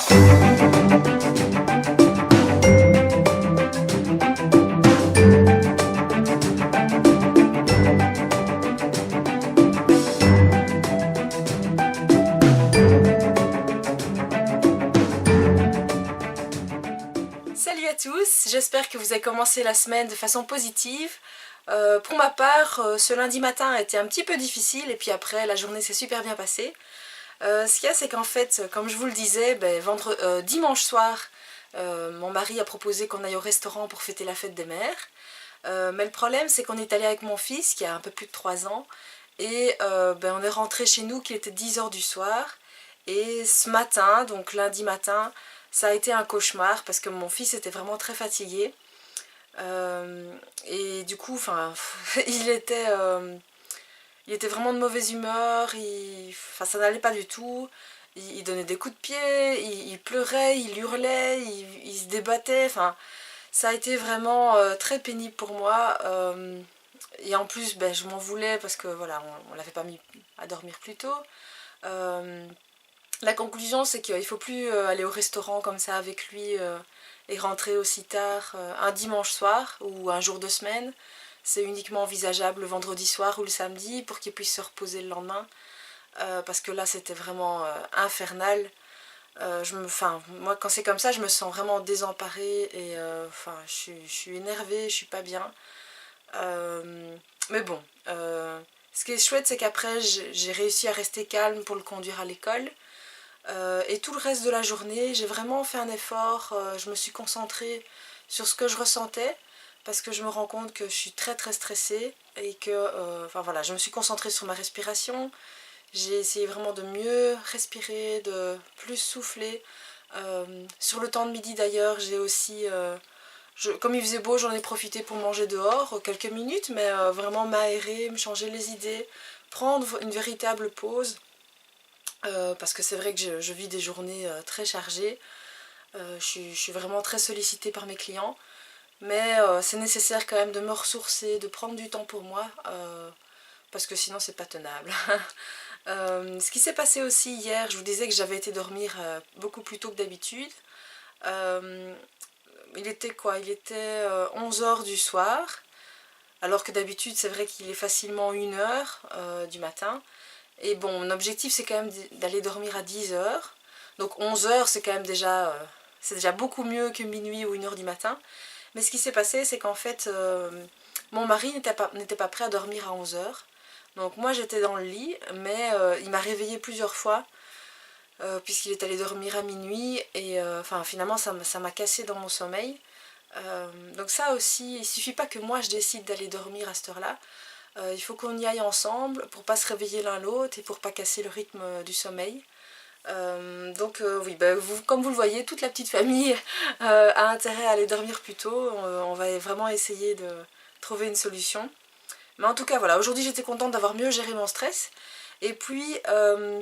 Salut à tous, j'espère que vous avez commencé la semaine de façon positive. Pour ma part, ce lundi matin a été un petit peu difficile et puis après la journée s'est super bien passée. Ce qu'il y a, c'est qu'en fait, comme je vous le disais, dimanche soir, mon mari a proposé qu'on aille au restaurant pour fêter la fête des mères. Mais le problème, c'est qu'on est allé avec mon fils qui a un peu plus de 3 ans et on est rentré chez nous qu'il était 10 h du soir. Et ce matin, donc lundi matin, ça a été un cauchemar parce que mon fils était vraiment très fatigué. Et du coup, il était vraiment de mauvaise humeur, ça n'allait pas du tout. Il donnait des coups de pied, il pleurait, il hurlait, il se débattait. Enfin, ça a été vraiment très pénible pour moi. Et en plus, je m'en voulais parce que voilà, on l'avait pas mis à dormir plus tôt. La conclusion, c'est qu'il ne faut plus aller au restaurant comme ça avec lui et rentrer aussi tard un dimanche soir ou un jour de semaine. C'est uniquement envisageable le vendredi soir ou le samedi pour qu'il puisse se reposer le lendemain. Parce que là, c'était vraiment infernal. Moi, quand c'est comme ça, je me sens vraiment désemparée et je suis énervée, je suis pas bien. Mais bon, ce qui est chouette, c'est qu'après, j'ai réussi à rester calme pour le conduire à l'école. Et tout le reste de la journée, j'ai vraiment fait un effort, je me suis concentrée sur ce que je ressentais parce que je me rends compte que je suis très très stressée et que je me suis concentrée sur ma respiration. J'ai essayé vraiment de mieux respirer, de plus souffler. Sur le temps de midi d'ailleurs, j'ai aussi, comme il faisait beau, j'en ai profité pour manger dehors quelques minutes, mais vraiment m'aérer, me changer les idées, prendre une véritable pause. Parce que c'est vrai que je vis des journées très chargées. Je suis vraiment très sollicitée par mes clients. Mais c'est nécessaire quand même de me ressourcer, de prendre du temps pour moi. Parce que sinon c'est pas tenable. Ce qui s'est passé aussi hier, je vous disais que j'avais été dormir beaucoup plus tôt que d'habitude. Il était quoi? Il était 11 h du soir. Alors que d'habitude c'est vrai qu'il est facilement 1 h du matin. Et bon, mon objectif c'est quand même d'aller dormir à 10 h. Donc 11 h c'est quand même déjà, c'est déjà beaucoup mieux que minuit ou 1 h du matin. Mais ce qui s'est passé, c'est qu'en fait, mon mari n'était pas prêt à dormir à 11 h. Donc moi j'étais dans le lit, mais il m'a réveillée plusieurs fois, puisqu'il est allé dormir à minuit. Et finalement ça m'a cassé dans mon sommeil. Donc ça aussi, il suffit pas que moi je décide d'aller dormir à cette heure-là. Il faut qu'on y aille ensemble pour pas se réveiller l'un l'autre et pour pas casser le rythme du sommeil. Oui, comme vous le voyez, toute la petite famille a intérêt à aller dormir plus tôt. On va vraiment essayer de trouver une solution. Mais en tout cas, voilà, aujourd'hui j'étais contente d'avoir mieux géré mon stress. Et puis,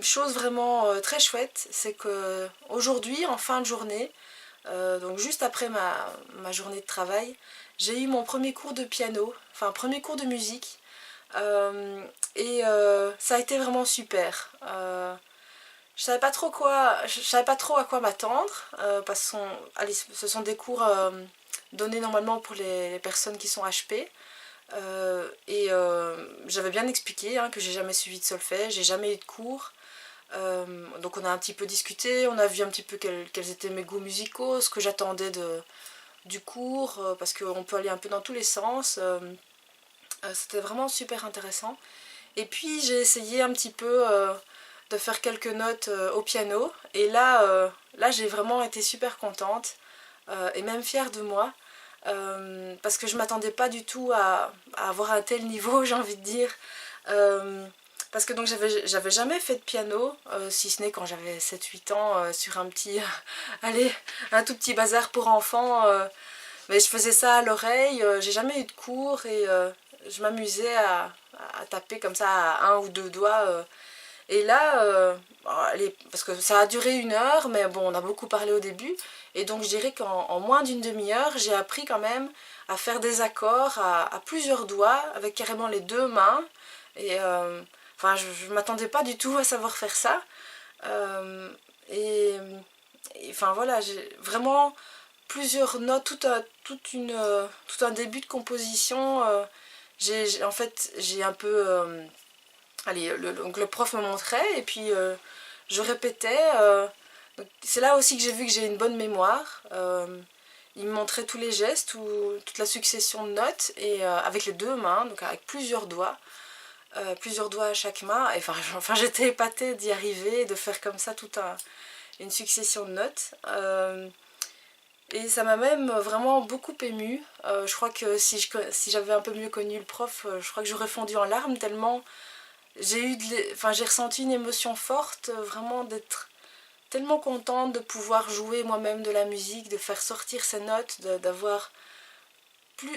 chose vraiment très chouette, c'est que aujourd'hui, en fin de journée, donc juste après ma journée de travail, j'ai eu mon premier cours de piano, enfin premier cours de musique. Ça a été vraiment super. Je savais pas trop à quoi m'attendre parce que ce sont des cours donnés normalement pour les personnes qui sont HP. J'avais bien expliqué que j'ai jamais suivi de solfège, j'ai jamais eu de cours. Donc on a un petit peu discuté, on a vu un petit peu quels étaient mes goûts musicaux, ce que j'attendais du cours, parce qu'on peut aller un peu dans tous les sens. C'était vraiment super intéressant. Et puis j'ai essayé un petit peu de faire quelques notes au piano. Et là j'ai vraiment été super contente et même fière de moi. Parce que je m'attendais pas du tout à avoir un tel niveau, j'ai envie de dire. Parce que donc j'avais jamais fait de piano, si ce n'est quand j'avais 7-8 ans, sur un petit, un tout petit bazar pour enfants. Mais je faisais ça à l'oreille, j'ai jamais eu de cours et je m'amusais à taper comme ça à un ou deux doigts. Et là, parce que ça a duré 1 heure, mais bon, on a beaucoup parlé au début. Et donc je dirais qu'en moins d'une demi-heure, j'ai appris quand même à faire des accords à plusieurs doigts, avec carrément les 2 mains. Et je m'attendais pas du tout à savoir faire ça. Et enfin voilà, j'ai vraiment plusieurs notes, tout un début de composition. En fait, j'ai un peu... allez, donc le prof me montrait et puis je répétais. C'est là aussi que j'ai vu que j'ai une bonne mémoire. Il me montrait tous les gestes, toute la succession de notes, et avec les deux mains, donc avec plusieurs doigts à chaque main. Et enfin j'étais épatée d'y arriver, de faire comme ça une succession de notes. Et ça m'a même vraiment beaucoup émue. Je crois que si j'avais un peu mieux connu le prof, je crois que j'aurais fondu en larmes tellement j'ai ressenti une émotion forte, vraiment d'être tellement contente de pouvoir jouer moi-même de la musique, de faire sortir ces notes, d'avoir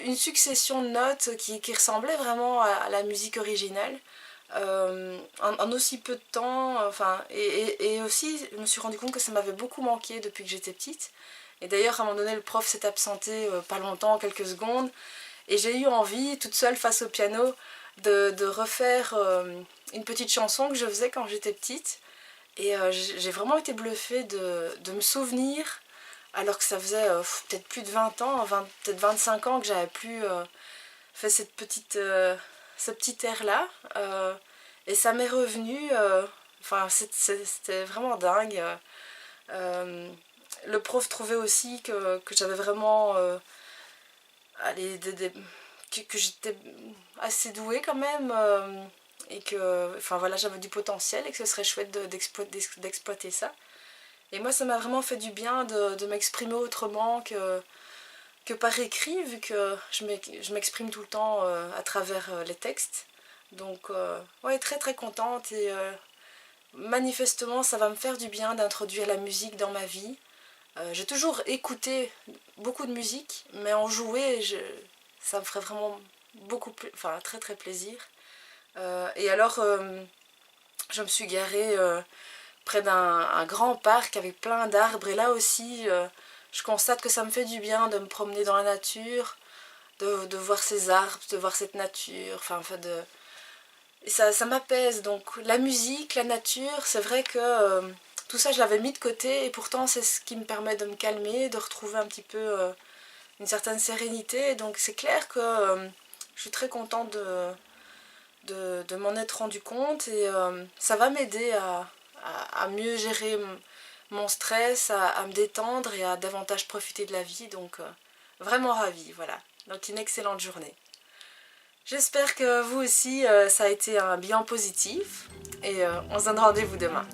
une succession de notes qui ressemblait vraiment à la musique originale. En aussi peu de temps, enfin, et aussi je me suis rendu compte que ça m'avait beaucoup manqué depuis que j'étais petite. Et d'ailleurs à un moment donné le prof s'est absenté pas longtemps, quelques secondes, et j'ai eu envie toute seule face au piano de refaire une petite chanson que je faisais quand j'étais petite. Et j'ai vraiment été bluffée de me souvenir, alors que ça faisait peut-être plus de 20 ans, peut-être 25 ans que j'avais plus fait ce petit air-là. Et ça m'est revenu, enfin c'était vraiment dingue. Le prof trouvait aussi que j'avais vraiment... allez, que j'étais assez douée quand même. Et que enfin voilà, j'avais du potentiel et que ce serait chouette d'exploiter ça. Et moi ça m'a vraiment fait du bien de m'exprimer autrement que par écrit, vu que je m'exprime tout le temps à travers les textes. Donc ouais, très très contente, et manifestement ça va me faire du bien d'introduire la musique dans ma vie. J'ai toujours écouté beaucoup de musique, mais en jouer ça me ferait vraiment beaucoup plus, enfin très très plaisir. Et alors je me suis garée près d'un grand parc avec plein d'arbres, et là aussi je constate que ça me fait du bien de me promener dans la nature, de voir ces arbres, de voir cette nature, et ça m'apaise. Donc la musique, la nature, c'est vrai que tout ça je l'avais mis de côté, et pourtant c'est ce qui me permet de me calmer, de retrouver un petit peu une certaine sérénité. Donc c'est clair que je suis très contente de m'en être rendu compte, et ça va m'aider à mieux gérer mon stress, à me détendre et à davantage profiter de la vie. Donc vraiment ravie, voilà. Donc une excellente journée. J'espère que vous aussi ça a été un bilan positif, et on se donne rendez-vous demain.